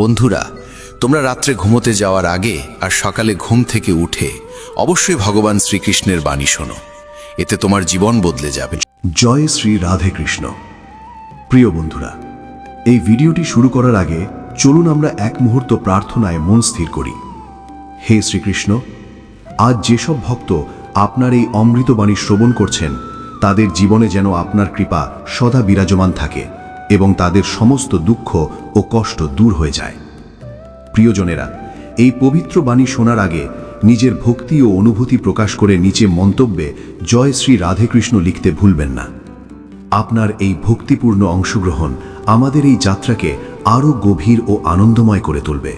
বন্ধুরা, তোমরা রাত্রে ঘুমোতে যাওয়ার আগে আর সকালে ঘুম থেকে উঠে অবশ্যই ভগবান শ্রীকৃষ্ণের বাণী শোনো। এতে তোমার জীবন বদলে যাবে। জয় শ্রী রাধে কৃষ্ণ। প্রিয় বন্ধুরা, এই ভিডিওটি শুরু করার আগে চলুন আমরা এক মুহূর্ত প্রার্থনায় মন স্থির করি। হে শ্রীকৃষ্ণ, আজ যেসব ভক্ত আপনার এই অমৃতবাণী শ্রবণ করছেন, তাদের জীবনে যেন আপনার কৃপা সদা বিরাজমান থাকে এবং তাদের সমস্ত দুঃখ ও কষ্ট দূর হয়ে যায়। প্রিয়জনেরা, এই পবিত্র বাণী শোনার আগে নিজের ভক্তি ও অনুভূতি প্রকাশ করে নিচে মন্তব্যে জয় শ্রী রাধেকৃষ্ণ লিখতে ভুলবেন না। আপনার এই ভক্তিপূর্ণ অংশগ্রহণ আমাদের এই যাত্রাকে আরও গভীর ও আনন্দময় করে তুলবে।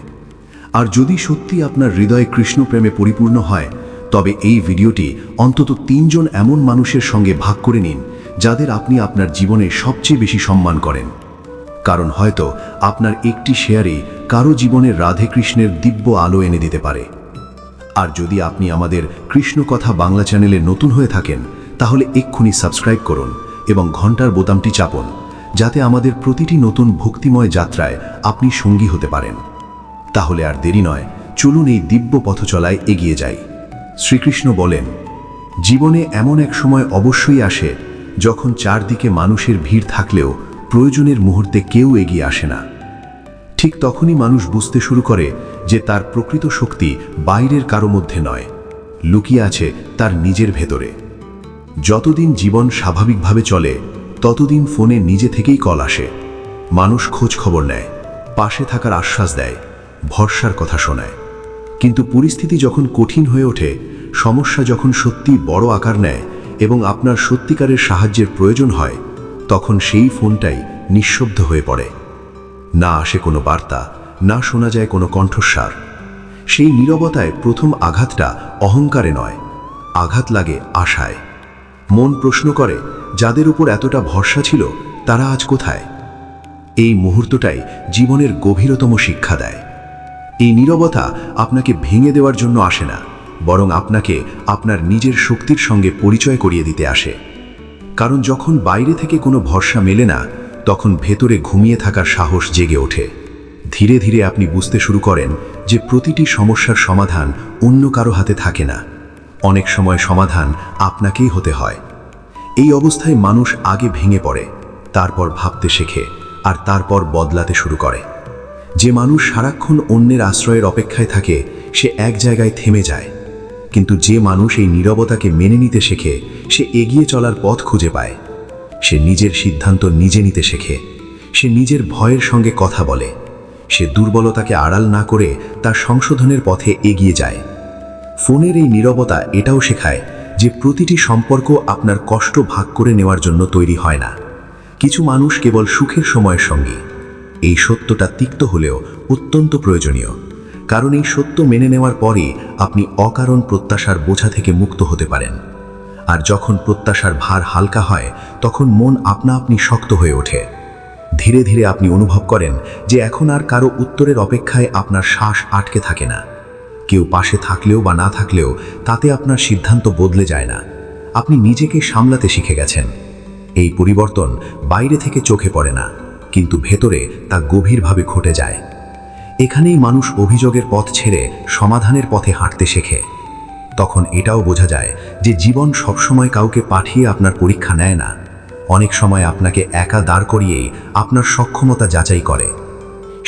আর যদি সত্যি আপনার হৃদয় কৃষ্ণপ্রেমে পরিপূর্ণ হয়, তবে এই ভিডিওটি অন্তত 3 জন এমন মানুষের সঙ্গে ভাগ করে নিন যাদের আপনি আপনার জীবনে সবচেয়ে বেশি সম্মান করেন। কারণ হয়তো আপনার একটি শেয়ারই কারো জীবনের রাধে কৃষ্ণের দিব্য আলো এনে দিতে পারে। আর যদি আপনি আমাদের কৃষ্ণ কথা বাংলা চ্যানেলে নতুন হয়ে থাকেন, তাহলে এক্ষুনি সাবস্ক্রাইব করুন এবং ঘন্টার বোতামটি চাপুন, যাতে আমাদের প্রতিটি নতুন ভক্তিময় যাত্রায় আপনি সঙ্গী হতে পারেন। তাহলে আর দেরি নয়, চলুন এই দিব্য পথচলায় এগিয়ে যাই। শ্রীকৃষ্ণ বলেন, জীবনে এমন এক সময় অবশ্যই আসে যখন চারদিকে মানুষের ভিড় থাকলেও প্রয়োজনের মুহূর্তে কেউ এগিয়ে আসে না। ঠিক তখনই মানুষ বুঝতে শুরু করে যে তার প্রকৃত শক্তি বাইরের কারো মধ্যে নয়, লুকিয়ে আছে তার নিজের ভেতরে। যতদিন জীবন স্বাভাবিকভাবে চলে, ততদিন ফোনে নিজে থেকেই কল আসে, মানুষ খোঁজ খবর নেয়, পাশে থাকার আশ্বাস দেয়, ভরসার কথা শোনায়। কিন্তু পরিস্থিতি যখন কঠিন হয়ে ওঠে, সমস্যা যখন সত্যি বড় আকার নেয় এবং আপনার সত্যিকারের সাহায্যের প্রয়োজন হয়, তখন সেই ফোনটাই নিঃশব্দ হয়ে পড়ে। না আসে কোনো বার্তা, না শোনা যায় কোনো কণ্ঠস্বর। সেই নীরবতায় প্রথম আঘাতটা অহংকারে নয়, আঘাত লাগে আশায়। মন প্রশ্ন করে, যাদের উপর এতটা ভরসা ছিল তারা আজ কোথায়? এই মুহূর্তটাই জীবনের গভীরতম শিক্ষা দেয়। এই নীরবতা আপনাকে ভেঙে দেওয়ার জন্য আসে না, বরং আপনাকে আপনার নিজের শক্তির সঙ্গে পরিচয় করিয়ে দিতে আসে। কারণ যখন বাইরে থেকে কোনো ভরসা মেলে না, তখন ভেতরে ঘুমিয়ে থাকার সাহস জেগে ওঠে। ধীরে ধীরে আপনি বুঝতে শুরু করেন যে প্রতিটি সমস্যার সমাধান অন্য কারো হাতে থাকে না, অনেক সময় সমাধান আপনাকেই হতে হয়। এই অবস্থায় মানুষ আগে ভেঙে পড়ে, তারপর ভাবতে শেখে, আর তারপর বদলাতে শুরু করে। যে মানুষ সারাক্ষণ অন্যের আশ্রয়ের অপেক্ষায় থাকে, সে এক জায়গায় থেমে যায়। কিন্তু যে মানুষ এই নীরবতাকে মেনে নিতে শেখে, সে এগিয়ে চলার পথ খুঁজে পায়। সে নিজের সিদ্ধান্ত নিজে নিতে শেখে, সে নিজের ভয়ের সঙ্গে কথা বলে, সে দুর্বলতাকে আড়াল না করে তার সংশোধনের পথে এগিয়ে যায়। ফোনের এই নীরবতা এটাও শেখায় যে প্রতিটি সম্পর্ক আপনার কষ্ট ভাগ করে নেওয়ার জন্য তৈরি হয় না। কিছু মানুষ কেবল সুখের সময়ের সঙ্গী। এই সত্যটা তিক্ত হলেও অত্যন্ত প্রয়োজনীয়, কারণ এই সত্য মেনে নেওয়ার পরই আপনি অকারণ প্রত্যাশার বোঝা থেকে মুক্ত হতে পারেন। আর যখন প্রত্যাশার ভার হালকা হয়, তখন মন আপনা আপনি শক্ত হয়ে ওঠে। ধীরে ধীরে আপনি অনুভব করেন যে এখন আর কারো উত্তরের অপেক্ষায় আপনার শ্বাস আটকে থাকে না। কেউ পাশে থাকলেও বা না থাকলেও তাতে আপনার সিদ্ধান্ত বদলে যায় না। আপনি নিজেকে সামলাতে শিখে গেছেন। এই পরিবর্তন বাইরে থেকে চোখে পড়ে না, কিন্তু ভেতরে তা গভীরভাবে ঘটে যায়। এখানেই মানুষ অভিযোগের পথ ছেড়ে সমাধানের পথে হাঁটতে শেখে। তখন এটাও বোঝা যায় যে জীবন সবসময় কাউকে পাঠিয়ে আপনার পরীক্ষা নেয় না, অনেক সময় আপনাকে একা দাঁড় করিয়েই আপনার সক্ষমতা যাচাই করে।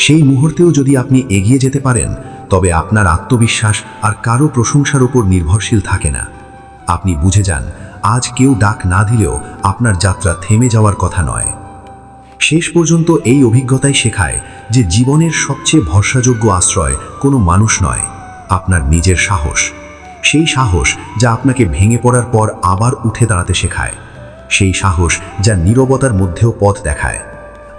সেই মুহূর্তেও যদি আপনি এগিয়ে যেতে পারেন, তবে আপনার আত্মবিশ্বাস আর কারো প্রশংসার উপর নির্ভরশীল থাকে না। আপনি বুঝে যান, আজ কেউ ডাক না দিলেও আপনার যাত্রা থেমে যাওয়ার কথা নয়। শেষ পর্যন্ত এই অভিজ্ঞতাই শেখায় যে জীবনের সবচেয়ে ভরসাযোগ্য আশ্রয় কোনো মানুষ নয়, আপনার নিজের সাহস। সেই সাহস যা আপনাকে ভেঙে পড়ার পর আবার উঠে দাঁড়াতে শেখায়, সেই সাহস যা নীরবতার মধ্যেও পথ দেখায়।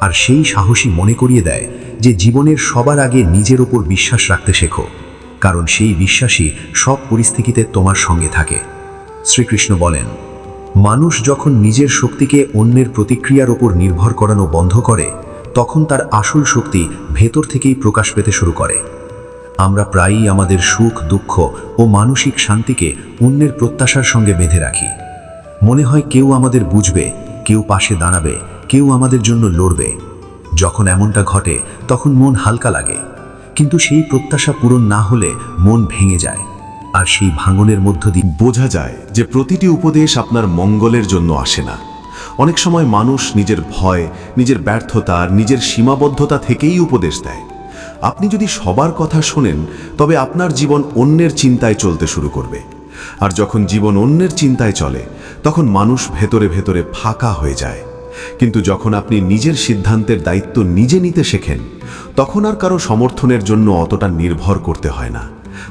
আর সেই সাহসই মনে করিয়ে দেয় যে জীবনের সবার আগে নিজের ওপর বিশ্বাস রাখতে শেখো, কারণ সেই বিশ্বাসই সব পরিস্থিতিতে তোমার সঙ্গে থাকে। শ্রীকৃষ্ণ বলেন, মানুষ যখন নিজের শক্তিকে অন্যের প্রতিক্রিয়ার ওপর নির্ভর করানো বন্ধ করে, তখন তার আসল শক্তি ভেতর থেকেই প্রকাশ পেতে শুরু করে। আমরা প্রায়ই আমাদের সুখ, দুঃখ ও মানসিক শান্তিকে অন্যের প্রত্যাশার সঙ্গে বেঁধে রাখি। মনে হয় কেউ আমাদের বুঝবে, কেউ পাশে দাঁড়াবে, কেউ আমাদের জন্য লড়বে। যখন এমনটা ঘটে, তখন মন হালকা লাগে, কিন্তু সেই প্রত্যাশা পূরণ না হলে মন ভেঙে যায়, আর সেই ভাঙনের মধ্য দিয়ে বোঝা যায় যে প্রতিটি উপদেশ আপনার মঙ্গলের জন্য আসে না। অনেক সময় মানুষ নিজের ভয়, নিজের ব্যর্থতা আর নিজের সীমাবদ্ধতা থেকেই উপদেশ দেয়। আপনি যদি সবার কথা শোনেন, তবে আপনার জীবন অন্যের চিন্তায় চলতে শুরু করবে। আর যখন জীবন অন্যের চিন্তায় চলে, তখন মানুষ ভেতরে ভেতরে ফাঁকা হয়ে যায়। কিন্তু যখন আপনি নিজের সিদ্ধান্তের দায়িত্ব নিজে নিতে শেখেন, তখন আর কারো সমর্থনের জন্য অতটা নির্ভর করতে হয় না।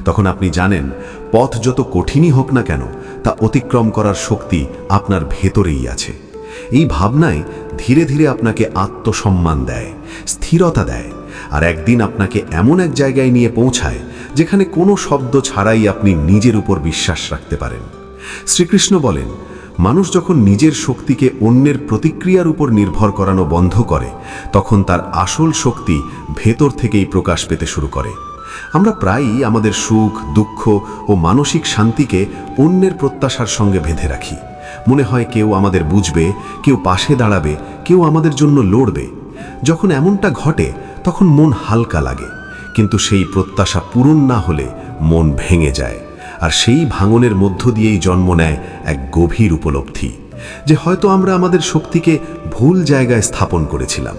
তখন আপনি জানেন, পথ যত কঠিনই হোক না কেন, তা অতিক্রম করার শক্তি আপনার ভেতরেই আছে। এই ভাবনায় ধীরে ধীরে আপনাকে আত্মসম্মান দেয়, স্থিরতা দেয়, আর একদিন আপনাকে এমন এক জায়গায় নিয়ে পৌঁছায় যেখানে কোনো শব্দ ছাড়াই আপনি নিজের উপর বিশ্বাস রাখতে পারেন। শ্রীকৃষ্ণ বলেন, মানুষ যখন নিজের শক্তিকে অন্যের প্রতিক্রিয়ার উপর নির্ভর করানো বন্ধ করে, তখন তার আসল শক্তি ভেতর থেকেই প্রকাশ পেতে শুরু করে। আমরা প্রায়ই আমাদের সুখ, দুঃখ ও মানসিক শান্তিকে অন্যের প্রত্যাশার সঙ্গে বেঁধে রাখি। মনে হয় কেউ আমাদের বুঝবে, কেউ পাশে দাঁড়াবে, কেউ আমাদের জন্য লড়বে। যখন এমনটা ঘটে, তখন মন হালকা লাগে, কিন্তু সেই প্রত্যাশা পূরণ না হলে মন ভেঙে যায়। আর সেই ভাঙনের মধ্য দিয়েই জন্ম নেয় এক গভীর উপলব্ধি যে হয়তো আমরা আমাদের শক্তিকে ভুল জায়গায় স্থাপন করেছিলাম।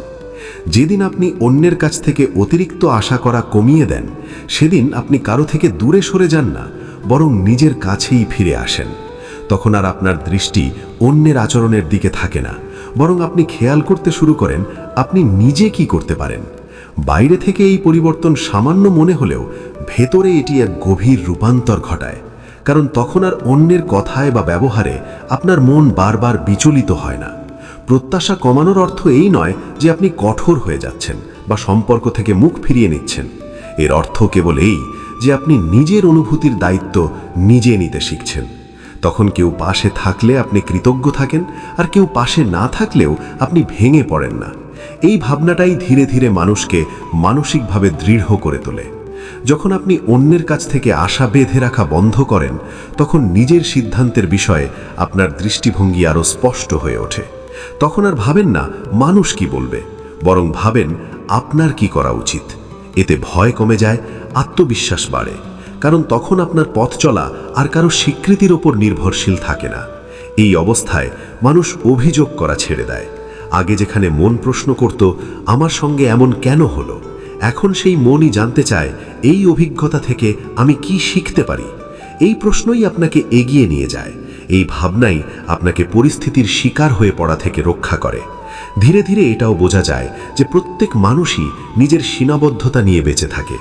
যেদিন আপনি অন্যের কাছ থেকে অতিরিক্ত আশা করা কমিয়ে দেন, সেদিন আপনি কারো থেকে দূরে সরে যান না, বরং নিজের কাছেই ফিরে আসেন। তখন আর আপনার দৃষ্টি অন্যের আচরণের দিকে থাকে না, বরং আপনি খেয়াল করতে শুরু করেন আপনি নিজে কি করতে পারেন। বাইরে থেকে এই পরিবর্তন সামান্য মনে হলেও ভেতরে এটি এক গভীর রূপান্তর ঘটায়। কারণ তখন আর অন্যের কথায় বা ব্যবহারে আপনার মন বারবার বিচলিত হয় না। প্রত্যাশা কমানোর অর্থ এই নয় যে আপনি কঠোর হয়ে যাচ্ছেন বা সম্পর্ক থেকে মুখ ফিরিয়ে নিচ্ছেন। এর অর্থ কেবল এই যে আপনি নিজের অনুভূতির দায়িত্ব নিজে নিতে শিখছেন। তখন কেউ পাশে থাকলে আপনি কৃতজ্ঞ থাকেন, আর কেউ পাশে না থাকলেও আপনি ভেঙে পড়েন না। এই ভাবনাটাই ধীরে ধীরে মানুষকে মানসিকভাবে দৃঢ় করে তোলে। যখন আপনি অন্যের কাছ থেকে আশা বেঁধে রাখা বন্ধ করেন, তখন নিজের সিদ্ধান্তের বিষয়ে আপনার দৃষ্টিভঙ্গি আরও স্পষ্ট হয়ে ওঠে। তখন আর ভাবেন না মানুষ কি বলবে, বরং ভাবেন আপনার কি করা উচিত। এতে ভয় কমে যায়, আত্মবিশ্বাস বাড়ে, কারণ তখন আপনার পথ চলা আর কারো স্বীকৃতির ওপর নির্ভরশীল থাকে না। এই অবস্থায় মানুষ অভিযোগ করা ছেড়ে দেয়। আগে যেখানে মন প্রশ্ন করত আমার সঙ্গে এমন কেন হলো, এখন সেই মনই জানতে চায় এই অভিজ্ঞতা থেকে আমি কি শিখতে পারি। এই প্রশ্নই আপনাকে এগিয়ে নিয়ে যায়। এই ভাবনাই আপনাকে পরিস্থিতির শিকার হয়ে পড়া থেকে রক্ষা করে। ধীরে ধীরে এটাও বোঝা যায় যে প্রত্যেক মানুষই নিজের সীমাবদ্ধতা নিয়ে বেঁচে থাকে।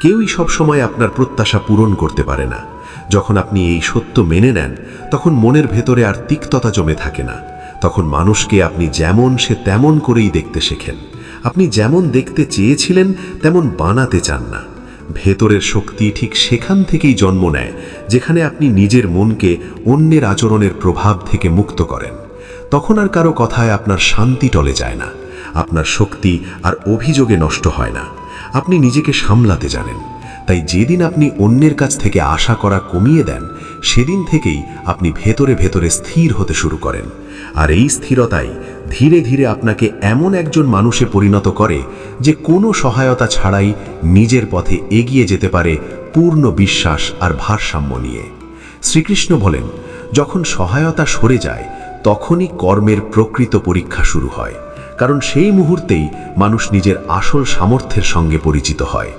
কেউই সবসময় আপনার প্রত্যাশা পূরণ করতে পারে না। যখন আপনি এই সত্য মেনে নেন, তখন মনের ভেতরে আর তিক্ততা জমে থাকে না। তখন মানুষকে আপনি যেমন সে তেমন করেই দেখতে শেখেন। আপনি যেমন দেখতে চেয়েছিলেন তেমন বানাতে চান না। ভেতরের শক্তি ঠিক সেখান থেকেই জন্ম নেয় যেখানে আপনি নিজের মনকে অন্যের আচরণের প্রভাব থেকে মুক্ত করেন। তখন আর কারো কথায় আপনার শান্তি টলে যায় না, আপনার শক্তি আর অভিযোগে নষ্ট হয় না। আপনি নিজেকে সামলাতে জানেন। তাই যেদিন আপনি অন্যের কাছ থেকে আশা করা কমিয়ে দেন, সেদিন থেকেই আপনি ভেতরে ভেতরে স্থির হতে শুরু করেন। আর এই স্থিরতাই ধীরে ধীরে আপনাকে এমন একজন মানুষে পরিণত করে যে কোনো সহায়তা ছাড়াই নিজের পথে এগিয়ে যেতে পারে পূর্ণ বিশ্বাস আর ভারসাম্য নিয়ে। শ্রীকৃষ্ণ বলেন, যখন সহায়তা সরে যায়, তখনই কর্মের প্রকৃত পরীক্ষা শুরু হয়। কারণ সেই মুহূর্তেই মানুষ নিজের আসল সামর্থ্যের সঙ্গে পরিচিত হয়।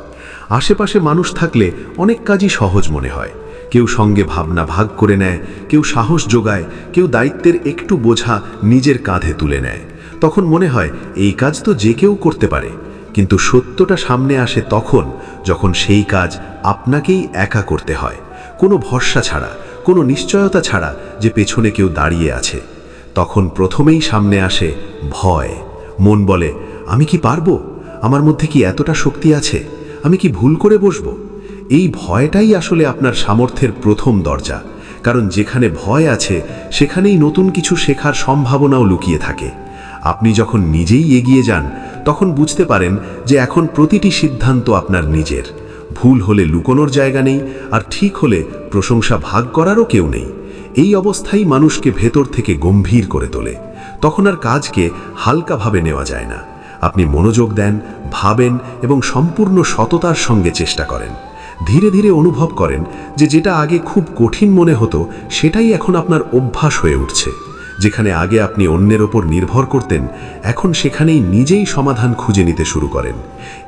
আশেপাশে মানুষ থাকলে অনেক কাজই সহজ মনে হয়। কেউ সঙ্গে ভাবনা ভাগ করে নেয়, কেউ সাহস যোগায়, কেউ দায়িত্বের একটু বোঝা নিজের কাঁধে তুলে নেয়। তখন মনে হয় এই কাজ তো যে কেউ করতে পারে। কিন্তু সত্যটা সামনে আসে তখন, যখন সেই কাজ আপনাকেই একা করতে হয়, কোনো ভরসা ছাড়া, কোনো নিশ্চয়তা ছাড়া যে পেছনে কেউ দাঁড়িয়ে আছে। তখন প্রথমেই সামনে আসে ভয়। মন বলে, আমি কি পারবো? আমার মধ্যে কি এতটা শক্তি আছে? আমি কি ভুল করে বসবো? এই ভয়টাই আসলে আপনার সামর্থ্যের প্রথম দরজা। কারণ যেখানে ভয় আছে, সেখানেই নতুন কিছু শেখার সম্ভাবনাও লুকিয়ে থাকে। আপনি যখন নিজেই এগিয়ে যান, তখন বুঝতে পারেন যে এখন প্রতিটি সিদ্ধান্ত আপনার নিজের। ভুল হলে লুকোনোর জায়গা নেই, আর ঠিক হলে প্রশংসা ভাগ করারও কেউ নেই। এই অবস্থাই মানুষকে ভেতর থেকে গম্ভীর করে তোলে। তখন আর কাজকে হালকাভাবে নেওয়া যায় না। আপনি মনোযোগ দেন, ভাবেন এবং সম্পূর্ণ সততার সঙ্গে চেষ্টা করেন। ধীরে ধীরে অনুভব করেন যে যেটা আগে খুব কঠিন মনে হতো সেটাই এখন আপনার অভ্যাস হয়ে উঠছে। যেখানে আগে আপনি অন্যের ওপর নির্ভর করতেন, এখন সেখানেই নিজেই সমাধান খুঁজে নিতে শুরু করেন।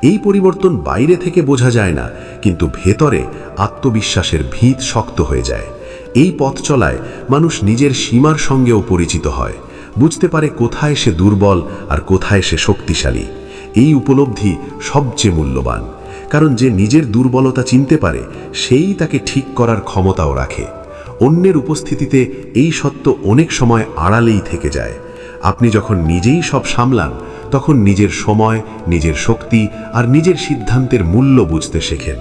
এই পরিবর্তন বাইরে থেকে বোঝা যায় না, কিন্তু ভেতরে আত্মবিশ্বাসের ভিত শক্ত হয়ে যায়। এই পথ চলায় মানুষ নিজের সীমার সঙ্গেও পরিচিত হয়, বুঝতে পারে কোথায় সে দুর্বল আর কোথায় সে শক্তিশালী। এই উপলব্ধি সবচেয়ে মূল্যবান, কারণ যে নিজের দুর্বলতা চিনতে পারে সেই তাকে ঠিক করার ক্ষমতাও রাখে। অন্যের উপস্থিতিতে এই সত্য অনেক সময় আড়ালেই থেকে যায়। আপনি যখন নিজেই সব সামলান, তখন নিজের সময়, নিজের শক্তি আর নিজের সিদ্ধান্তের মূল্য বুঝতে শেখেন।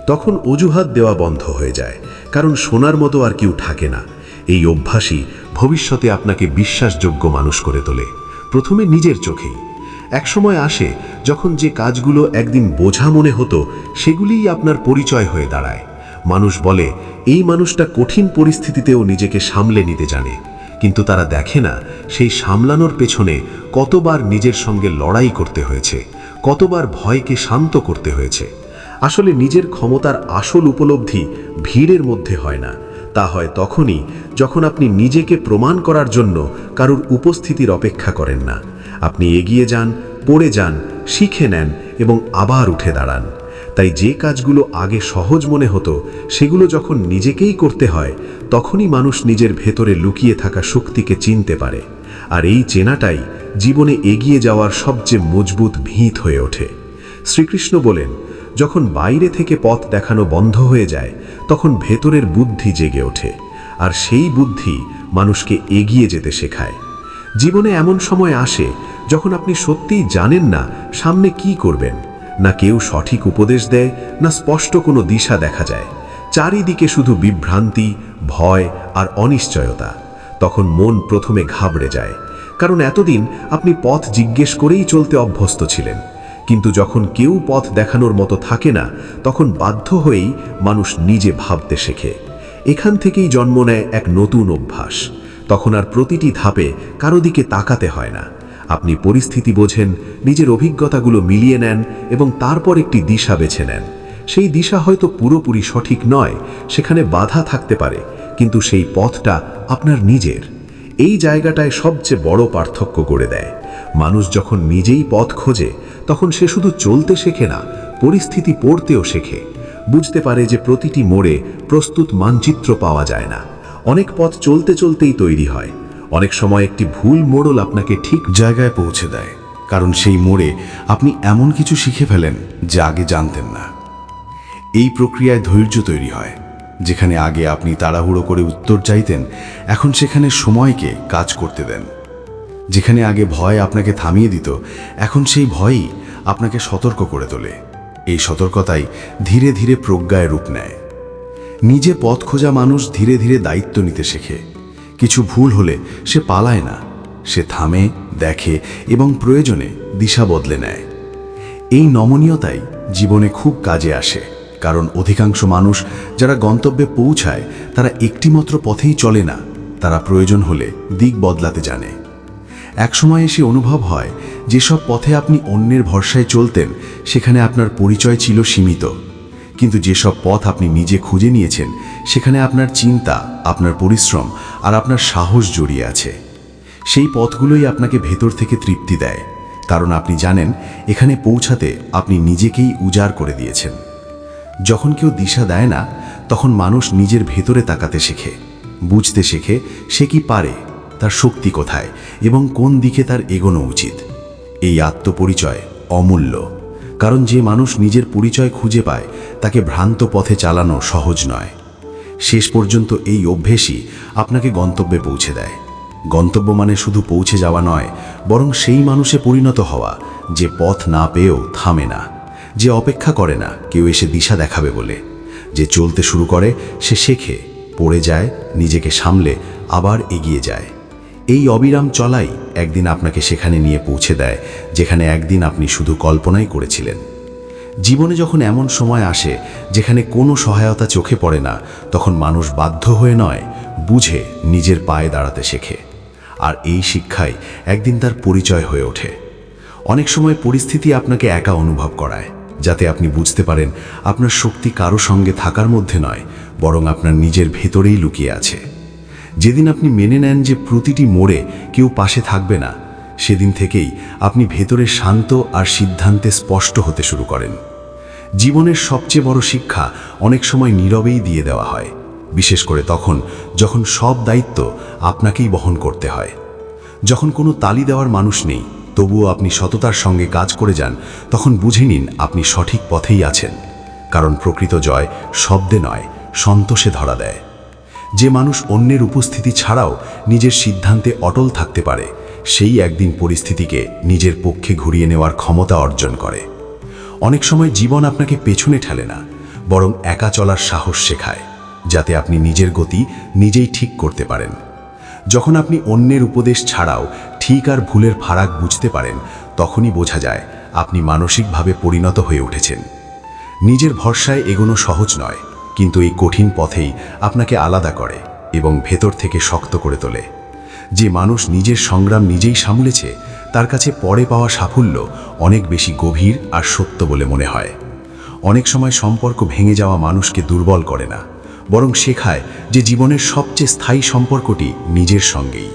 তখন অজুহাত দেওয়া বন্ধ হয়ে যায়, কারণ শোনার মতো আর কেউ থাকে না। এই অভ্যাসই ভবিষ্যতে আপনাকে বিশ্বাসযোগ্য মানুষ করে তোলে, প্রথমে নিজের চোখেই। একসময় আসে যখন যে কাজগুলো একদিন বোঝা মনে হতো সেগুলিই আপনার পরিচয় হয়ে দাঁড়ায়। মানুষ বলে এই মানুষটা কঠিন পরিস্থিতিতেও নিজেকে সামলে নিতে জানে, কিন্তু তারা দেখে না সেই সামলানোর পেছনে কতবার নিজের সঙ্গে লড়াই করতে হয়েছে, কতবার ভয়কে শান্ত করতে হয়েছে। আসলে নিজের ক্ষমতার আসল উপলব্ধি ভিড়ের মধ্যে হয় না, তা হয় তখনই যখন আপনি নিজেকে প্রমাণ করার জন্য কারুর উপস্থিতির অপেক্ষা করেন না। আপনি এগিয়ে যান, পড়ে যান, শিখে নেন এবং আবার উঠে দাঁড়ান। তাই যে কাজগুলো আগে সহজ মনে হতো সেগুলো যখন নিজেকেই করতে হয়, তখনই মানুষ নিজের ভেতরে লুকিয়ে থাকা শক্তিকে চিনতে পারে। আর এই চেনাটাই জীবনে এগিয়ে যাওয়ার সবচেয়ে মজবুত ভিত হয়ে ওঠে। শ্রীকৃষ্ণ বলেন, যখন বাইরে থেকে পথ দেখানো বন্ধ হয়ে যায়, তখন ভেতরের বুদ্ধি জেগে ওঠে, আর সেই বুদ্ধি মানুষকে এগিয়ে যেতে শেখায়। জীবনে এমন সময় আসে যখন আপনি সত্যিই জানেন না সামনে কি করবেন, না কেউ সঠিক উপদেশ দেয়, না স্পষ্ট কোনো দিশা দেখা যায়। চারিদিকে শুধু বিভ্রান্তি, ভয় আর অনিশ্চয়তা। তখন মন প্রথমে ঘাবড়ে যায়, কারণ এতদিন আপনি পথ জিজ্ঞেস করেই চলতে অভ্যস্ত ছিলেন। কিন্তু যখন কেউ পথ দেখানোর মতো থাকে না, তখন বাধ্য হয়েই মানুষ নিজে ভাবতে শেখে। এখান থেকেই জন্ম নেয় এক নতুন অভ্যাস। তখন আর প্রতিটি ধাপে কারো দিকে তাকাতে হয় না। আপনি পরিস্থিতি বোঝেন, নিজের অভিজ্ঞতাগুলো মিলিয়ে নেন এবং তারপর একটি দিশা বেছে নেন। সেই দিশা হয়তো পুরোপুরি সঠিক নয়, সেখানে বাধা থাকতে পারে, কিন্তু সেই পথটা আপনার নিজের। এই জায়গাটায় সবচেয়ে বড় পার্থক্য গড়ে দেয়। মানুষ যখন নিজেই পথ খোঁজে, তখন সে শুধু চলতে শেখে না, পরিস্থিতি পড়তেও শেখে। বুঝতে পারে যে প্রতিটি মোড়ে প্রস্তুত মানচিত্র পাওয়া যায় না। অনেক পথ চলতে চলতেই তৈরি হয়। অনেক সময় একটি ভুল মোড়ল আপনাকে ঠিক জায়গায় পৌঁছে দেয়, কারণ সেই মোড়ে আপনি এমন কিছু শিখে ফেলেন যা আগে জানতেন না। এই প্রক্রিয়ায় ধৈর্য তৈরি হয়। যেখানে আগে আপনি তাড়াহুড়ো করে উত্তর চাইতেন, এখন সেখানে সময়কে কাজ করতে দেন। যেখানে আগে ভয় আপনাকে থামিয়ে দিত, এখন সেই ভয়ই আপনাকে সতর্ক করে তোলে। এই সতর্কতাই ধীরে ধীরে প্রজ্ঞায় রূপ নেয়। নিজে পথ খোঁজা মানুষ ধীরে ধীরে দায়িত্ব নিতে শেখে। কিছু ভুল হলে সে পালায় না, সে থামে, দেখে এবং প্রয়োজনে দিশা বদলে নেয়। এই নমনীয়তাই জীবনে খুব কাজে আসে, কারণ অধিকাংশ মানুষ যারা গন্তব্যে পৌঁছায় তারা একটিমাত্র পথেই চলে না, তারা প্রয়োজন হলে দিক বদলাতে জানে। একসময় এসে অনুভব হয় যেসব পথে আপনি অন্যের ভরসায় চলতেন সেখানে আপনার পরিচয় ছিল সীমিত, কিন্তু যেসব পথ আপনি নিজে খুঁজে নিয়েছেন সেখানে আপনার চিন্তা, আপনার পরিশ্রম আর আপনার সাহস জড়িয়ে আছে। সেই পথগুলোই আপনাকে ভেতর থেকে তৃপ্তি দেয়, কারণ আপনি জানেন এখানে পৌঁছাতে আপনি নিজেকেই উজাড় করে দিয়েছেন। যখন কেউ দিশা দেয় না, তখন মানুষ নিজের ভেতরে তাকাতে শেখে, বুঝতে শেখে সে কি পারে, তার শক্তি কোথায় এবং কোন দিকে তার এগোনো উচিত। এই আত্মপরিচয় অমূল্য, কারণ যে মানুষ নিজের পরিচয় খুঁজে পায় তাকে ভ্রান্ত পথে চালানো সহজ নয়। শেষ পর্যন্ত এই অভ্যেসই আপনাকে গন্তব্যে পৌঁছে দেয়। গন্তব্য মানে শুধু পৌঁছে যাওয়া নয়, বরং সেই মানুষে পরিণত হওয়া যে পথ না পেয়েও থামে না, যে অপেক্ষা করে না কেউ এসে দিশা দেখাবে বলে, যে চলতে শুরু করে সে শেখে, পড়ে যায়, নিজেকে সামলে আবার এগিয়ে যায়। এই অবিরাম চলাই একদিন আপনাকে সেখানে নিয়ে পৌঁছে দেয় যেখানে একদিন আপনি শুধু কল্পনাই করেছিলেন। জীবনে যখন এমন সময় আসে যেখানে কোনো সহায়তা চোখে পড়ে না, তখন মানুষ বাধ্য হয়ে নয়, বুঝে নিজের পায়ে দাঁড়াতে শেখে। আর এই শিক্ষাই একদিন তার পরিচয় হয়ে ওঠে। অনেক সময় পরিস্থিতি আপনাকে একা অনুভব করায়, যাতে আপনি বুঝতে পারেন আপনার শক্তি কারো সঙ্গে থাকার মধ্যে নয়, বরং আপনার নিজের ভেতরেই লুকিয়ে আছে। যেদিন আপনি মেনে নেন যে প্রতিটি মোড়ে কেউ পাশে থাকবে না, সেদিন থেকেই আপনি ভেতরে শান্ত আর সিদ্ধান্তে স্পষ্ট হতে শুরু করেন। জীবনের সবচেয়ে বড় শিক্ষা অনেক সময় নীরবেই দিয়ে দেওয়া হয়, বিশেষ করে তখন যখন সব দায়িত্ব আপনাকেই বহন করতে হয়। যখন কোনো তালি দেওয়ার মানুষ নেই, তবুও আপনি সততার সঙ্গে কাজ করে যান, তখন বুঝে নিন আপনি সঠিক পথেই আছেন। কারণ প্রকৃত জয় শব্দে নয়, সন্তোষে ধরা দেয়। যে মানুষ অন্যের উপস্থিতি ছাড়াও নিজের সিদ্ধান্তে অটল থাকতে পারে, সেই একদিন পরিস্থিতিকে নিজের পক্ষে ঘুরিয়ে নেওয়ার ক্ষমতা অর্জন করে। অনেক সময় জীবন আপনাকে পেছনে ঠেলে না, বরং একা চলার সাহস শেখায়, যাতে আপনি নিজের গতি নিজেই ঠিক করতে পারেন। যখন আপনি অন্যের উপদেশ ছাড়াও ঠিক আর ভুলের ফারাক বুঝতে পারেন, তখনই বোঝা যায় আপনি মানসিকভাবে পরিণত হয়ে উঠেছেন। নিজের ভরসায় এগোনো সহজ নয়, কিন্তু এই কঠিন পথেই আপনাকে আলাদা করে এবং ভেতর থেকে শক্ত করে তোলে। যে মানুষ নিজের সংগ্রাম নিজেই সামলেছে, তার কাছে পরে পাওয়া সাফল্য অনেক বেশি গভীর আর সত্য বলে মনে হয়। অনেক সময় সম্পর্ক ভেঙে যাওয়া মানুষকে দুর্বল করে না, বরং শেখায় যে জীবনের সবচেয়ে স্থায়ী সম্পর্কটি নিজের সঙ্গেই।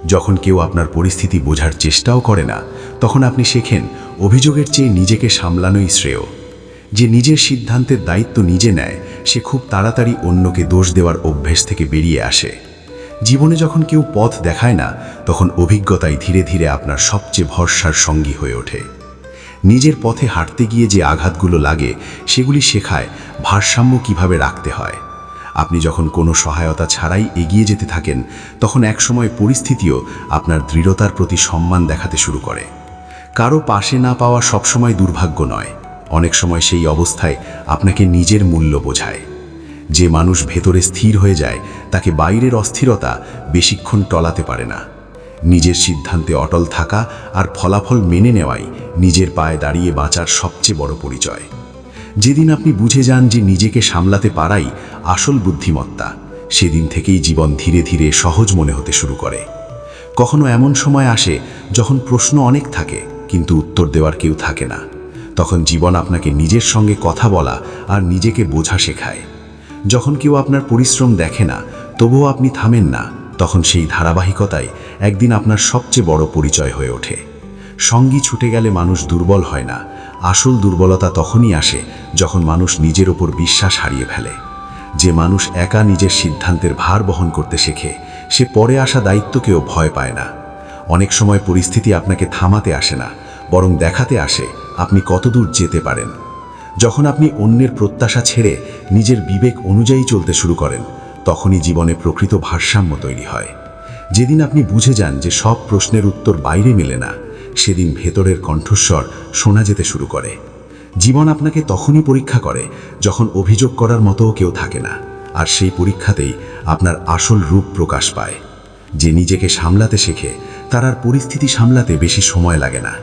যখন কেউ আপনার পরিস্থিতি বোঝার চেষ্টাও করে না, তখন আপনি শেখেন অভিযোগের চেয়ে নিজেকে সামলানোই শ্রেয়। যে নিজের সিদ্ধান্তের দায়িত্ব নিজে নেয়, সে খুব তাড়াতাড়ি অন্যকে দোষ দেওয়ার অভ্যেস থেকে বেরিয়ে আসে। জীবনে যখন কেউ পথ দেখায় না, তখন অভিজ্ঞতাই ধীরে ধীরে আপনার সবচেয়ে ভরসার সঙ্গী হয়ে ওঠে। নিজের পথে হাঁটতে গিয়ে যে আঘাতগুলো লাগে, সেগুলি শেখায় ভারসাম্য কিভাবে রাখতে হয়। আপনি যখন কোনো সহায়তা ছাড়াই এগিয়ে যেতে থাকেন, তখন একসময় পরিস্থিতিও আপনার দৃঢ়তার প্রতি সম্মান দেখাতে শুরু করে। কারো পাশে না পাওয়া সবসময় দুর্ভাগ্য নয়, অনেক সময় সেই অবস্থায় আপনাকে নিজের মূল্য বোঝায়। যে মানুষ ভেতরে স্থির হয়ে যায়, তাকে বাইরের অস্থিরতা বেশিক্ষণ টলাতে পারে না। নিজের সিদ্ধান্তে অটল থাকা আর ফলাফল মেনে নেওয়াই নিজের পায়ে দাঁড়িয়ে বাঁচার সবচেয়ে বড় পরিচয়। যেদিন আপনি বুঝে যান যে নিজেকে সামলাতে পারাই আসল বুদ্ধিমত্তা, সেদিন থেকেই জীবন ধীরে ধীরে সহজ মনে হতে শুরু করে। কখনো এমন সময় আসে যখন প্রশ্ন অনেক থাকে, কিন্তু উত্তর দেওয়ার কেউ থাকে না। তখন জীবন আপনাকে নিজের সঙ্গে কথা বলা আর নিজেকে বোঝা শেখায়। যখন কেউ আপনার পরিশ্রম দেখে না, তবুও আপনি থামেন না, তখন সেই ধারাবাহিকতাই একদিন আপনার সবচেয়ে বড় পরিচয় হয়ে ওঠে। সঙ্গী ছুটে গেলে মানুষ দুর্বল হয় না, আসল দুর্বলতা তখনই আসে যখন মানুষ নিজের ওপর বিশ্বাস হারিয়ে ফেলে। যে মানুষ একা নিজের সিদ্ধান্তের ভার বহন করতে শেখে, সে পরে আসা দায়িত্বকেও ভয় পায় না। অনেক সময় পরিস্থিতি আপনাকে থামাতে আসে না, বরং দেখাতে আসে আপনি কতদূর যেতে পারেন। যখন আপনি অন্যের প্রত্যাশা ছেড়ে নিজের বিবেক অনুযায়ী চলতে শুরু করেন, তখনই জীবনে প্রকৃত ভারসাম্য তৈরি হয়। যেদিন আপনি বুঝে যান যে সব প্রশ্নের উত্তর বাইরে মেলে না, সেদিন ভেতরের কণ্ঠস্বর শোনা যেতে শুরু করে। জীবন আপনাকে তখনই পরীক্ষা করে যখন অভিযোগ করার মতোও কেউ থাকে না, আর সেই পরীক্ষাতেই আপনার আসল রূপ প্রকাশ পায়। যে নিজেকে সামলাতে শেখে, তার আর পরিস্থিতি সামলাতে বেশি সময় লাগে না।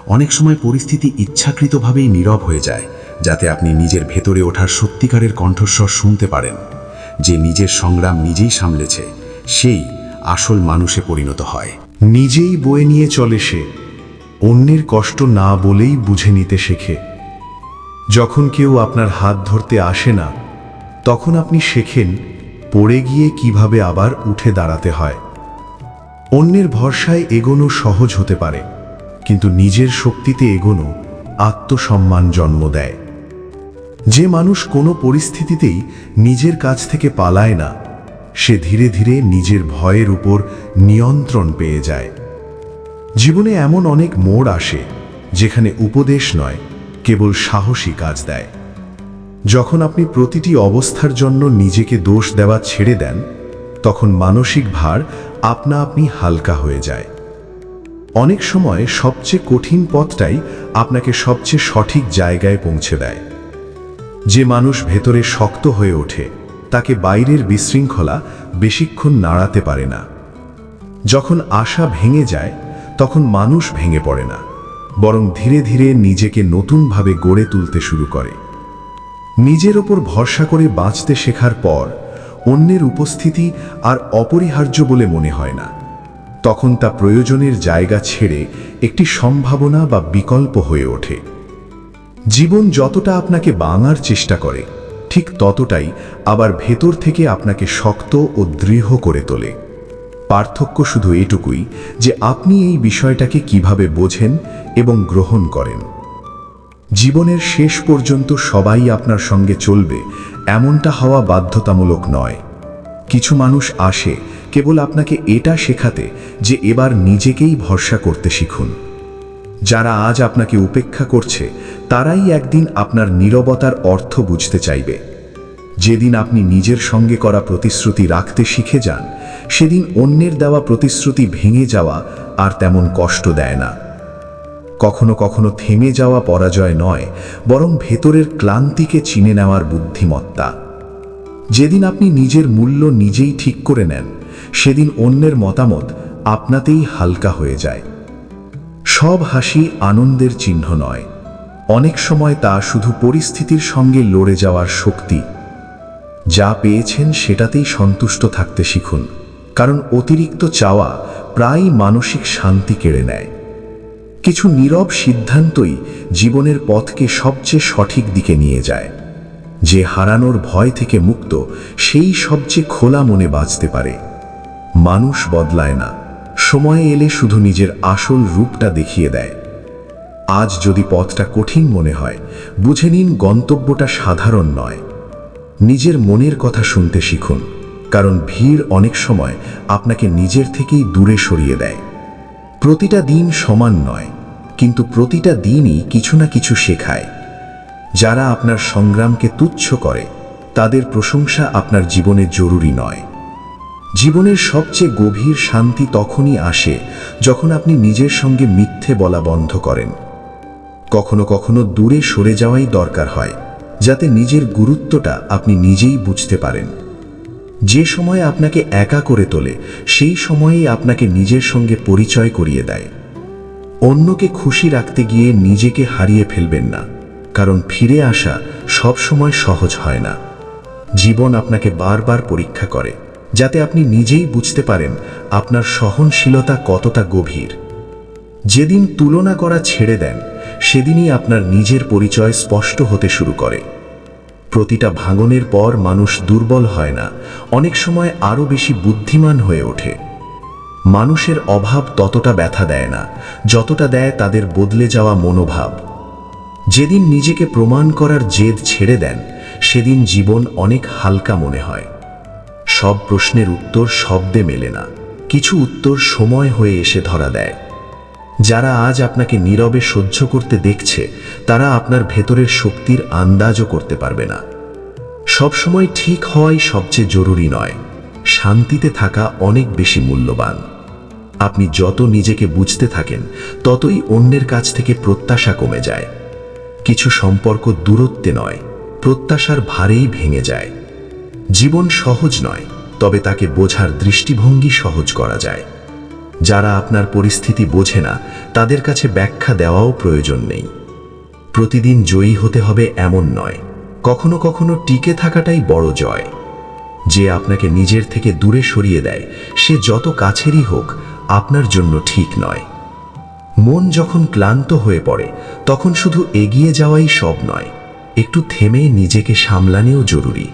অনেক সময় পরিস্থিতি ইচ্ছাকৃতভাবেই নীরব হয়ে যায়, যাতে আপনি নিজের ভেতরে ওঠার সত্যিকারের কণ্ঠস্বর শুনতে পারেন। যে নিজের সংগ্রাম নিজেই সামলেছে, সেই আসল মানুষে পরিণত হয়। নিজেই বয়ে নিয়ে চলে সে, অন্যের কষ্ট না বলেই বুঝে নিতে শেখে। যখন কেউ আপনার হাত ধরতে আসে না, তখন আপনি শেখেন পড়ে গিয়ে কিভাবে আবার উঠে দাঁড়াতে হয়। অন্যের ভরসায় এগোনো সহজ হতে পারে, কিন্তু নিজের শক্তিতে এগোনো আত্মসম্মান জন্ম দেয়। যে মানুষ কোনো পরিস্থিতিতেই নিজের কাছ থেকে পালায় না, সে ধীরে ধীরে নিজের ভয়ের উপর নিয়ন্ত্রণ পেয়ে যায়। জীবনে এমন অনেক মোড় আসে যেখানে উপদেশ নয়, কেবল সাহসী কাজ দেয়। যখন আপনি প্রতিটি অবস্থার জন্য নিজেকে দোষ দেওয়া ছেড়ে দেন, তখন মানসিক ভার আপনা আপনি হালকা হয়ে যায়। অনেক সময় সবচেয়ে কঠিন পথটাই আপনাকে সবচেয়ে সঠিক জায়গায় পৌঁছে দেয়। যে মানুষ ভেতরে শক্ত হয়ে ওঠে, তাকে বাইরের বিশৃঙ্খলা বেশিক্ষণ নাড়াতে পারে না। যখন আশা ভেঙে যায়, তখন মানুষ ভেঙে পড়ে না, বরং ধীরে ধীরে নিজেকে নতুনভাবে গড়ে তুলতে শুরু করে। নিজের ওপর ভরসা করে বাঁচতে শেখার পর অন্যের উপস্থিতি আর অপরিহার্য বলে মনে হয় না। তখন তা প্রয়োজনের জায়গা ছেড়ে একটি সম্ভাবনা বা বিকল্প হয়ে ওঠে। জীবন যতটা আপনাকে ভাঙার চেষ্টা করে, ঠিক ততটাই আবার ভেতর থেকে আপনাকে শক্ত ও দৃঢ় করে তোলে। পার্থক্য শুধু এটুকুই যে আপনি এই বিষয়টাকে কিভাবে বোঝেন এবং গ্রহণ করেন। জীবনের শেষ পর্যন্ত সবাই আপনার সঙ্গে চলবে এমনটা হওয়া বাধ্যতামূলক নয়। কিছু মানুষ আসে কেবল আপনাকে এটা শেখাতে যে এবার নিজেকেই ভরসা করতে শিখুন। যারা আজ আপনাকে উপেক্ষা করছে তারাই একদিন আপনার নীরবতার অর্থ বুঝতে চাইবে। যেদিন আপনি নিজের সঙ্গে করা প্রতিশ্রুতি রাখতে শিখে যান, সেদিন অন্যের দেওয়া প্রতিশ্রুতি ভেঙে যাওয়া আর তেমন কষ্ট দেয় না। কখনো কখনো থেমে যাওয়া পরাজয় নয়, বরং ভেতরের ক্লান্তিকে চিনে নেওয়ার বুদ্ধিমত্তা। যেদিন আপনি নিজের মূল্য নিজেই ঠিক করে নেন, সেদিন অন্যের মতামত আপনাতেই হালকা হয়ে যায়। সব হাসি আনন্দের চিহ্ন নয়, অনেক সময় তা শুধু পরিস্থিতির সঙ্গে লড়ে যাওয়ার শক্তি। যা পেয়েছেন সেটাতেই সন্তুষ্ট থাকতে শিখুন, কারণ অতিরিক্ত চাওয়া প্রায়ই মানসিক শান্তি কেড়ে নেয়। কিছু নীরব সিদ্ধান্তই জীবনের পথকে সবচেয়ে সঠিক দিকে নিয়ে যায়। যে হারানোর ভয় থেকে মুক্ত, সেই সবচেয়ে খোলা মনে বাঁচতে পারে। মানুষ বদলায় না, সময় এলে শুধু নিজের আসল রূপটা দেখিয়ে দেয়। আজ যদি পথটা কঠিন মনে হয়, বুঝে নিন গন্তব্যটা সাধারণ নয়। নিজের মনের কথা শুনতে শিখুন, কারণ ভিড় অনেক সময় আপনাকে নিজের থেকেই দূরে সরিয়ে দেয়। প্রতিটা দিন সমান নয়, কিন্তু প্রতিটা দিনই কিছু না কিছু শেখায়। যারা আপনার সংগ্রামকে তুচ্ছ করে, তাদের প্রশংসা আপনার জীবনে জরুরি নয়। জীবনের সবচেয়ে গভীর শান্তি তখনই আসে যখন আপনি নিজের সঙ্গে মিথ্যে বলা বন্ধ করেন। কখনো কখনো দূরে সরে যাওয়াই দরকার হয়, যাতে নিজের গুরুত্বটা আপনি নিজেই বুঝতে পারেন। যে সময় আপনাকে একা করে তোলে, সেই সময়েই আপনাকে নিজের সঙ্গে পরিচয় করিয়ে দেয়। অন্যকে খুশি রাখতে গিয়ে নিজেকে হারিয়ে ফেলবেন না, কারণ ফিরে আসা সব সময় সহজ হয় না। জীবন আপনাকে বারবার পরীক্ষা করে, যাতে আপনি নিজেই বুঝতে পারেন আপনার সহনশীলতা কতটা গভীর। যেদিন তুলনা করা ছেড়ে দেন, সেদিনই আপনার নিজের পরিচয় স্পষ্ট হতে শুরু করে। প্রতিটা ভাঙনের পর মানুষ দুর্বল হয় না, অনেক সময় আরও বেশি বুদ্ধিমান হয়ে ওঠে। মানুষের অভাব ততটা ব্যথা দেয় না, যতটা দেয় তাদের বদলে যাওয়া মনোভাব। যেদিন নিজেকে প্রমাণ করার জেদ ছেড়ে দেন, সেদিন জীবন অনেক হালকা মনে হয়। সব প্রশ্নের উত্তর শব্দে মেলে না, কিছু উত্তর সময় হয়ে এসে ধরা দেয়। যারা আজ আপনাকে নীরবে সহ্য করতে দেখছে, তারা আপনার ভেতরের শক্তির আন্দাজও করতে পারবে না। সবসময় ঠিক হওয়াই সবচেয়ে জরুরি নয়, শান্তিতে থাকা অনেক বেশি মূল্যবান। আপনি যত নিজেকে বুঝতে থাকেন, ততই অন্যের কাছ থেকে প্রত্যাশা কমে যায়। কিছু সম্পর্ক দূরত্বে নয়, প্রত্যাশার ভারেই ভেঙে যায়। জীবন সহজ নয়, তবে তাকে বোঝার দৃষ্টিভঙ্গি সহজ করা যায়। যারা আপনার পরিস্থিতি বোঝে না, তাদের কাছে ব্যাখ্যা দেওয়াও প্রয়োজন নেই। প্রতিদিন জয়ী হতে হবে এমন নয়, কখনো কখনো টিকে থাকাটাই বড় জয়। যে আপনাকে নিজের থেকে দূরে সরিয়ে দেয়, সে যত কাছেরই হোক, আপনার জন্য ঠিক নয়। মন যখন ক্লান্ত হয়ে পড়ে, তখন শুধু এগিয়ে যাওয়াই সব নয়, একটু থেমে নিজেকে সামলানোও জরুরি।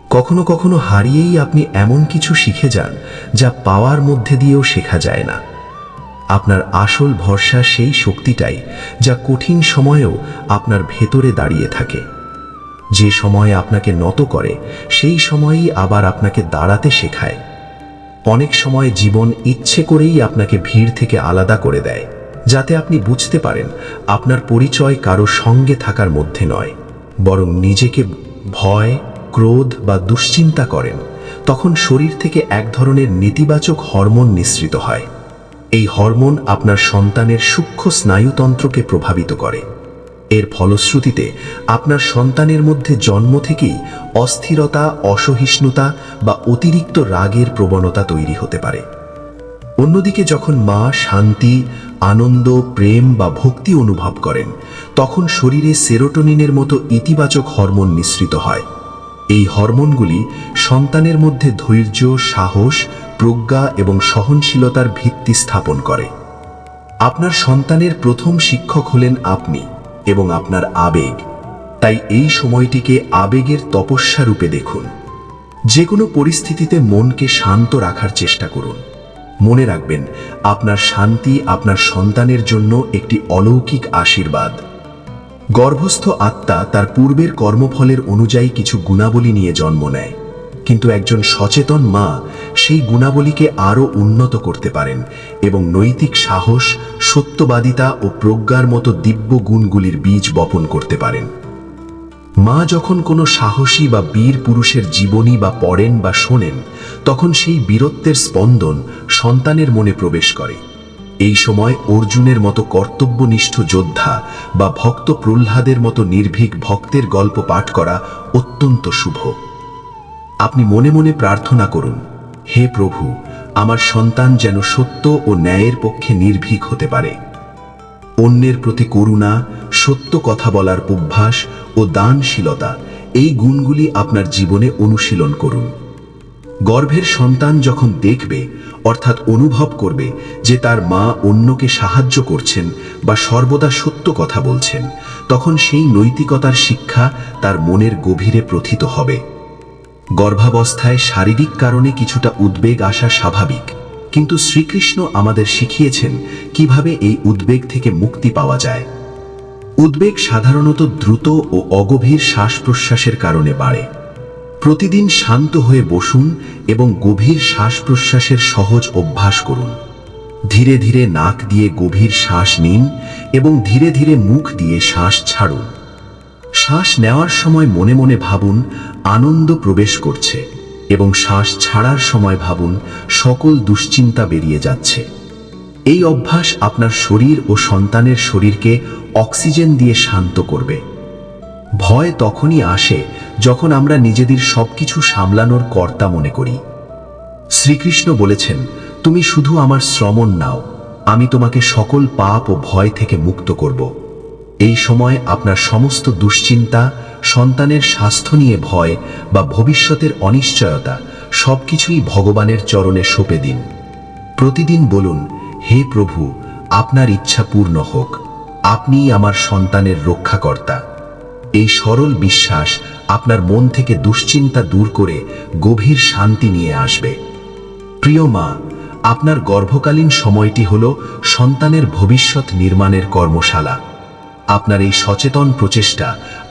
কখনো কখনো হারিয়েই আপনি এমন কিছু শিখে যান, যা পাওয়ার মধ্যে দিয়েও শেখা যায় না। আপনার আসল ভরসা সেই শক্তিটাই, যা কঠিন সময়েও আপনার ভেতরে দাঁড়িয়ে থাকে। যে সময় আপনাকে নত করে, সেই সময়ই আবার আপনাকে দাঁড়াতে শেখায়। অনেক সময় জীবন ইচ্ছে করেই আপনাকে ভিড় থেকে আলাদা করে দেয়, যাতে আপনি বুঝতে পারেন আপনার পরিচয় কারো সঙ্গে থাকার মধ্যে নয়, বরং নিজেকে ভয়, ক্রোধ বা দুশ্চিন্তা করেন, তখন শরীর থেকে এক ধরনের নেতিবাচক হরমোন নিঃসৃত হয়। এই হরমোন আপনার সন্তানের সূক্ষ্ম স্নায়ুতন্ত্রকে প্রভাবিত করে। এর ফলশ্রুতিতে আপনার সন্তানের মধ্যে জন্ম থেকেই অস্থিরতা, অসহিষ্ণুতা বা অতিরিক্ত রাগের প্রবণতা তৈরি হতে পারে। অন্যদিকে যখন মা শান্তি, আনন্দ, প্রেম বা ভক্তি অনুভব করেন, তখন শরীরে সেরোটোনিনের মতো ইতিবাচক হরমোন নিঃসৃত হয়। এই হরমোনগুলি সন্তানের মধ্যে ধৈর্য, সাহস, প্রজ্ঞা এবং সহনশীলতার ভিত্তি স্থাপন করে। আপনার সন্তানের প্রথম শিক্ষক হলেন আপনি এবং আপনার আবেগ। তাই এই সময়টিকে আবেগের তপস্যা রূপে দেখুন। যে কোনো পরিস্থিতিতে মনকে শান্ত রাখার চেষ্টা করুন। মনে রাখবেন, আপনার শান্তি আপনার সন্তানের জন্য একটি অলৌকিক আশীর্বাদ। গর্ভস্থ আত্মা তার পূর্বের কর্মফলের অনুযায়ী কিছু গুণাবলী নিয়ে জন্ম নেয়, কিন্তু একজন সচেতন মা সেই গুণাবলীকে আরও উন্নত করতে পারেন এবং নৈতিক সাহস, সত্যবাদিতা ও প্রজ্ঞার মতো দিব্য গুণগুলির বীজ বপন করতে পারেন। মা যখন কোনো সাহসী বা বীর পুরুষের জীবনী বা পড়েন বা শোনেন, তখন সেই বীরত্বের স্পন্দন সন্তানের মনে প্রবেশ করে। এই সময় অর্জুনের মতো কর্তব্যনিষ্ঠ যোদ্ধা বা ভক্ত প্রহ্লাদের মতো নির্ভীক ভক্তের গল্প পাঠ করা অত্যন্ত শুভ। আপনি মনে মনে প্রার্থনা করুন, হে প্রভু, আমার সন্তান যেন সত্য ও ন্যায়ের পক্ষে নির্ভীক হতে পারে। অন্যের প্রতি করুণা, সত্য কথা বলার অভ্যাস ও দানশীলতা, এই গুণগুলি আপনার জীবনে অনুশীলন করুন। গর্ভের সন্তান যখন দেখবে, অর্থাৎ অনুভব করবে যে তার মা অন্যকে সাহায্য করছেন বা সর্বদা সত্য কথা বলছেন, তখন সেই নৈতিকতার শিক্ষা তার মনের গভীরে প্রথিত হবে। গর্ভাবস্থায় শারীরিক কারণে কিছুটা উদ্বেগ আসা স্বাভাবিক, কিন্তু শ্রীকৃষ্ণ আমাদের শিখিয়েছেন কিভাবে এই উদ্বেগ থেকে মুক্তি পাওয়া যায়। উদ্বেগ সাধারণত দ্রুত ও অগভীর শ্বাস প্রশ্বাসের কারণে বাড়ে। প্রতিদিন শান্ত হয়ে বসুন এবং গভীর শ্বাস প্রশ্বাসের সহজ অভ্যাস করুন। ধীরে ধীরে নাক দিয়ে গভীর শ্বাস নিন এবং ধীরে ধীরে মুখ দিয়ে শ্বাস ছাড়ুন। শ্বাস নেওয়ার সময় মনে মনে ভাবুন আনন্দ প্রবেশ করছে এবং শ্বাস ছাড়ার সময় ভাবুন সকল দুশ্চিন্তা বেরিয়ে যাচ্ছে। এই অভ্যাস আপনার শরীর ও সন্তানের শরীরকে অক্সিজেন দিয়ে শান্ত করবে। ভয় তখনই আসে যখন আমরা নিজেদের সবকিছু সামলানোর কর্তা মনে করি। শ্রীকৃষ্ণ বলেছেন, তুমি শুধু আমার শ্রমণ নাও, আমি তোমাকে সকল পাপ ও ভয় থেকে মুক্ত করব। এই সময় আপনার সমস্ত দুশ্চিন্তা, সন্তানের স্বাস্থ্য নিয়ে ভয় বা ভবিষ্যতের অনিশ্চয়তা সবকিছুই ভগবানের চরণে সঁপে দিন। প্রতিদিন বলুন, হে প্রভু, আপনার ইচ্ছা পূর্ণ হোক, আপনিই আমার সন্তানের রক্ষাকর্তা। এই সরল বিশ্বাস আপনার মন থেকে দুশ্চিন্তা দূর করে গভীর শান্তি নিয়ে আসবে। প্রিয় মা, আপনার গর্ভকালীন সময়টি হল সন্তানের ভবিষ্যৎ নির্মাণের কর্মশালা। আপনার এই সচেতন প্রচেষ্টা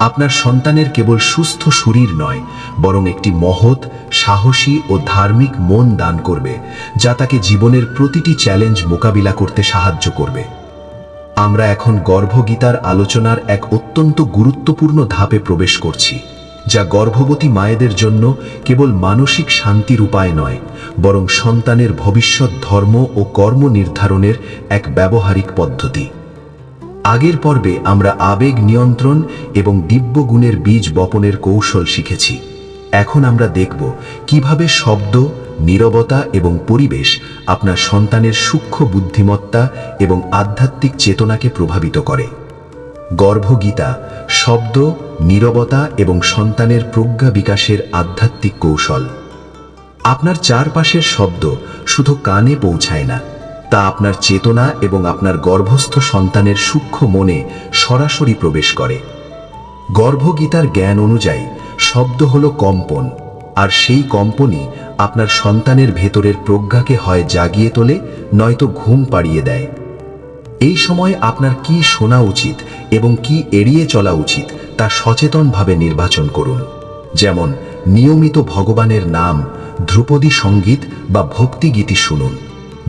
আপনার সন্তানের কেবল সুস্থ শরীর নয়, বরং একটি মহৎ, সাহসী ও ধার্মিক মন দান করবে, যা তাকে জীবনের প্রতিটি চ্যালেঞ্জ মোকাবিলা করতে সাহায্য করবে। আমরা এখন গর্ভগীতার আলোচনার এক অত্যন্ত গুরুত্বপূর্ণ ধাপে প্রবেশ করছি, যা গর্ভবতী মায়েদের জন্য কেবল মানসিক শান্তির উপায় নয়, বরং সন্তানের ভবিষ্যৎ ধর্ম ও কর্ম নির্ধারণের এক ব্যবহারিক পদ্ধতি। আগের পর্বে আমরা আবেগ নিয়ন্ত্রণ এবং দিব্য গুণের বীজ বপনের কৌশল শিখেছি। এখন আমরা দেখব কিভাবে শব্দ, নীরবতা এবং পরিবেশ আপনার সন্তানের সূক্ষ্ম বুদ্ধিমত্তা এবং আধ্যাত্মিক চেতনাকে প্রভাবিত করে। গর্ভগীতা শব্দ, নীরবতা এবং সন্তানের প্রজ্ঞা বিকাশের আধ্যাত্মিক কৌশল। আপনার চারপাশের শব্দ শুধু কানে পৌঁছায় না, তা আপনার চেতনা এবং আপনার গর্ভস্থ সন্তানের সূক্ষ্ম মনে সরাসরি প্রবেশ করে। গর্ভগীতার জ্ঞান অনুযায়ী শব্দ হল কম্পন, আর সেই কম্পনই আপনার সন্তানের ভেতরের প্রজ্ঞাকে হয় জাগিয়ে তোলে, নয়তো ঘুম পাড়িয়ে দেয়। এই সময় আপনার কি শোনা উচিত এবং কি এড়িয়ে চলা উচিত তা সচেতনভাবে নির্বাচন করুন। যেমন নিয়মিত ভগবানের নাম, ধ্রুপদী সঙ্গীত বা ভক্তিগীতি শুনুন।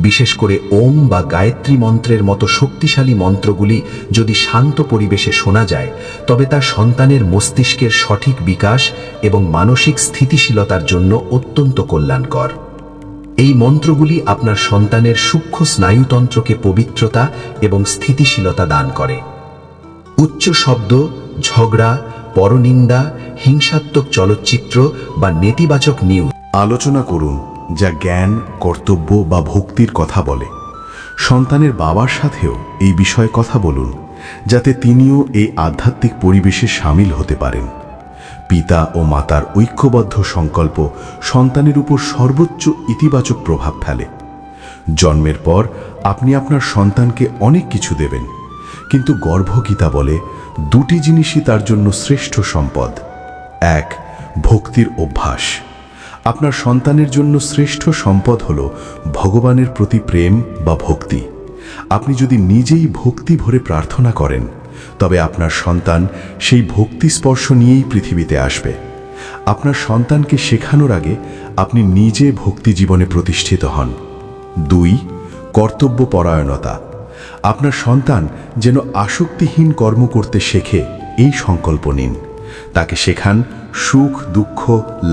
বিশেষ করে ওম বা গায়ত্রী মন্ত্রের মতো শক্তিশালী মন্ত্রগুলি যদি শান্ত পরিবেশে শোনা যায়, তবে তা সন্তানের মস্তিষ্কের সঠিক বিকাশ এবং মানসিক স্থিতিশীলতার জন্য অত্যন্ত কল্যাণকর। এই মন্ত্রগুলি আপনার সন্তানের সূক্ষ্ম স্নায়ুতন্ত্রকে পবিত্রতা এবং স্থিতিশীলতা দান করে। উচ্চ শব্দ, ঝগড়া, পরনিন্দা, হিংসাত্মক চলচ্চিত্র বা নেতিবাচক নিউজ আলোচনা করুন যা জ্ঞান, কর্তব্য বা ভক্তির কথা বলে। সন্তানের বাবার সাথেও এই বিষয়ে কথা বলুন, যাতে তিনিও এই আধ্যাত্মিক পরিবেশে সামিল হতে পারেন। পিতা ও মাতার ঐক্যবদ্ধ সংকল্প সন্তানের উপর সর্বোচ্চ ইতিবাচক প্রভাব ফেলে। জন্মের পর আপনি আপনার সন্তানকে অনেক কিছু দেবেন, কিন্তু গর্ভগীতা বলে দুটি জিনিসই তার জন্য শ্রেষ্ঠ সম্পদ। এক, ভক্তির অভ্যাস। আপনার সন্তানের জন্য শ্রেষ্ঠ সম্পদ হল ভগবানের প্রতি প্রেম বা ভক্তি। আপনি যদি নিজেই ভক্তি ভরে প্রার্থনা করেন, তবে আপনার সন্তান সেই ভক্তি স্পর্শ নিয়েই পৃথিবীতে আসবে। আপনার সন্তানকে শেখানোর আগে আপনি নিজে ভক্তি জীবনে প্রতিষ্ঠিত হন। 2, কর্তব্যপরায়ণতা। আপনার সন্তান যেন আসক্তিহীন কর্ম করতে শেখে, এই সংকল্প নিন। তাকে শেখান সুখ দুঃখ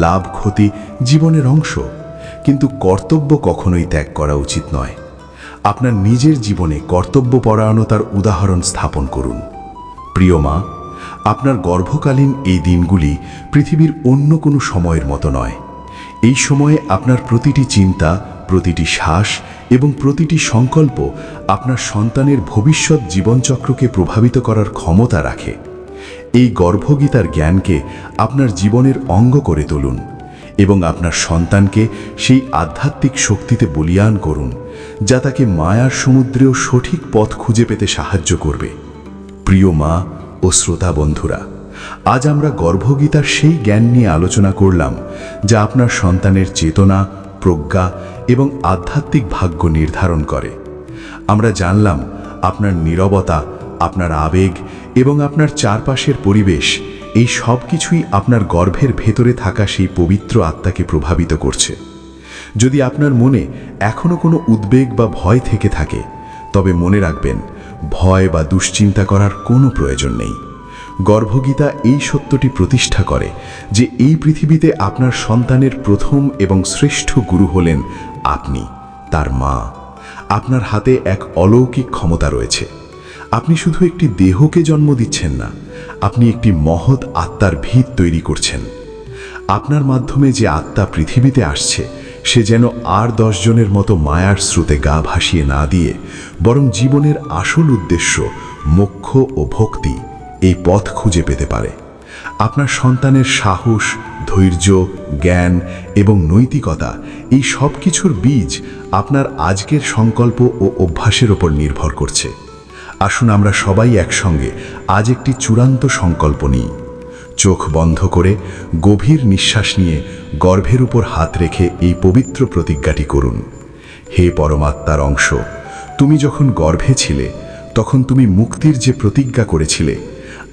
লাভ ক্ষতি জীবনের অংশ, কিন্তু কর্তব্য কখনোই ত্যাগ করা উচিত নয়। আপনার নিজের জীবনে কর্তব্যপরায়ণতার উদাহরণ স্থাপন করুন। প্রিয় মা, আপনার গর্ভকালীন এই দিনগুলি পৃথিবীর অন্য কোনো সময়ের মতো নয়। এই সময়ে আপনার প্রতিটি চিন্তা, প্রতিটি শ্বাস এবং প্রতিটি সংকল্প আপনার সন্তানের ভবিষ্যৎ জীবনচক্রকে প্রভাবিত করার ক্ষমতা রাখে। এই গর্ভগীতার জ্ঞানকে আপনার জীবনের অঙ্গ করে তুলুন এবং আপনার সন্তানকে সেই আধ্যাত্মিক শক্তিতে বলীয়ান করুন, যা তাকে মায়ার সমুদ্রেও সঠিক পথ খুঁজে পেতে সাহায্য করবে। প্রিয় মা ও শ্রোতা বন্ধুরা, আজ আমরা গর্ভগীতার সেই জ্ঞান নিয়ে আলোচনা করলাম, যা আপনার সন্তানের চেতনা, প্রজ্ঞা এবং আধ্যাত্মিক ভাগ্য নির্ধারণ করে। আমরা জানলাম আপনার নীরবতা, আপনার আবেগ এবং আপনার চারপাশের পরিবেশ, এই সব কিছুই আপনার গর্ভের ভেতরে থাকা সেই পবিত্র আত্মাকে প্রভাবিত করছে। যদি আপনার মনে এখনো কোনো উদ্বেগ বা ভয় থেকে থাকে, তবে মনে রাখবেন, ভয় বা দুশ্চিন্তা করার কোনো প্রয়োজন নেই। গর্ভগীতা এই সত্যটি প্রতিষ্ঠা করে যে এই পৃথিবীতে আপনার সন্তানের প্রথম এবং শ্রেষ্ঠ গুরু হলেন আপনি, তার মা। আপনার হাতে এক অলৌকিক ক্ষমতা রয়েছে। আপনি শুধু একটি দেহকে জন্ম দিচ্ছেন না, আপনি একটি মহৎ আত্মার ভিত তৈরি করছেন। আপনার মাধ্যমে যে আত্মা পৃথিবীতে আসছে, সে যেন আর 10 জনের মতো মায়ার স্রোতে গা ভাসিয়ে না দিয়ে, বরং জীবনের আসল উদ্দেশ্য মোক্ষ ও ভক্তি, এই পথ খুঁজে পেতে পারে। আপনার সন্তানের সাহস, ধৈর্য, জ্ঞান এবং নৈতিকতা, এই সব কিছুর বীজ আপনার আজকের সংকল্প ও অভ্যাসের ওপর নির্ভর করছে। আসুন আমরা সবাই একসঙ্গে আজ একটি চূড়ান্ত সংকল্প নিই। চোখ বন্ধ করে গভীর নিঃশ্বাস নিয়ে গর্ভের উপর হাত রেখে এই পবিত্র প্রতিজ্ঞাটি করুন। হে পরমাত্মার অংশ, তুমি যখন গর্ভে ছিলে, তখন তুমি মুক্তির যে প্রতিজ্ঞা করেছিলে,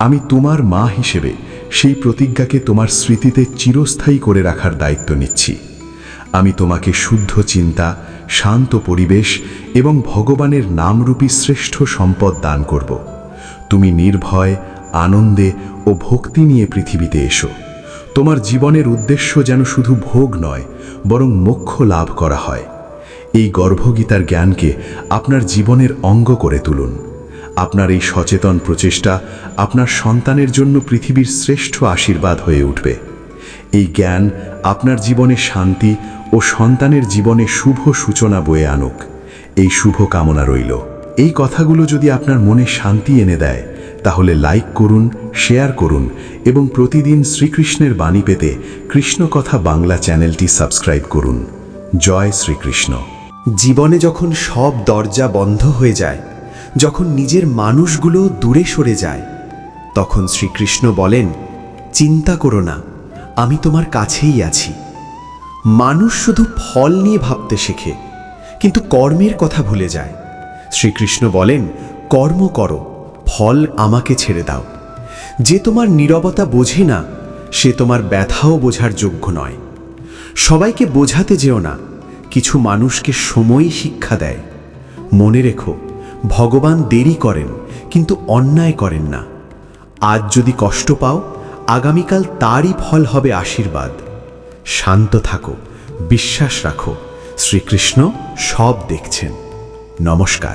আমি তোমার মা হিসেবে সেই প্রতিজ্ঞাকে তোমার স্মৃতিতে চিরস্থায়ী করে রাখার দায়িত্ব নিচ্ছি। আমি তোমাকে শুদ্ধ চিন্তা, শান্ত পরিবেশ এবং ভগবানের নামরূপী শ্রেষ্ঠ সম্পদ দান করব। তুমি নির্ভয়, আনন্দে ও ভক্তি নিয়ে পৃথিবীতে এসো। তোমার জীবনের উদ্দেশ্য যেন শুধু ভোগ নয়, বরং মোক্ষ লাভ করা হয়। এই গর্ভগীতার জ্ঞানকে আপনার জীবনের অঙ্গ করে তুলুন। আপনার এই সচেতন প্রচেষ্টা আপনার সন্তানের জন্য পৃথিবীর শ্রেষ্ঠ আশীর্বাদ হয়ে উঠবে। এই জ্ঞান আপনার জীবনে শান্তি ও সন্তানের জীবনে শুভ সূচনা বয়ে আনুক, এই শুভ কামনা রইল। এই কথাগুলো যদি আপনার মনে শান্তি এনে দেয়, তাহলে লাইক করুন, শেয়ার করুন এবং প্রতিদিন শ্রীকৃষ্ণের বাণী পেতে কৃষ্ণকথা বাংলা চ্যানেলটি সাবস্ক্রাইব করুন। জয় শ্রীকৃষ্ণ। জীবনে যখন সব দরজা বন্ধ হয়ে যায়, যখন নিজের মানুষগুলো দূরে সরে যায়, তখন শ্রীকৃষ্ণ বলেন, চিন্তা করো না, আমি তোমার কাছেই আছি। মানুষ শুধু ফল নিয়ে ভাবতে শেখে, কিন্তু কর্মের কথা ভুলে যায়। শ্রীকৃষ্ণ বলেন, কর্ম করো, ফল আমাকে ছেড়ে দাও। যে তোমার নীরবতা বোঝে না, সে তোমার ব্যথাও বোঝার যোগ্য নয়। সবাইকে বোঝাতে যেও না, কিছু মানুষকে সময়ই শিক্ষা দেয়। মনে রেখো, ভগবান দেরি করেন, কিন্তু অন্যায় করেন না। আজ যদি কষ্ট পাও, আগামীকাল তারই ফল হবে আশীর্বাদ। শান্ত থাকো, বিশ্বাস রাখো, শ্রীকৃষ্ণ সব দেখছেন। নমস্কার।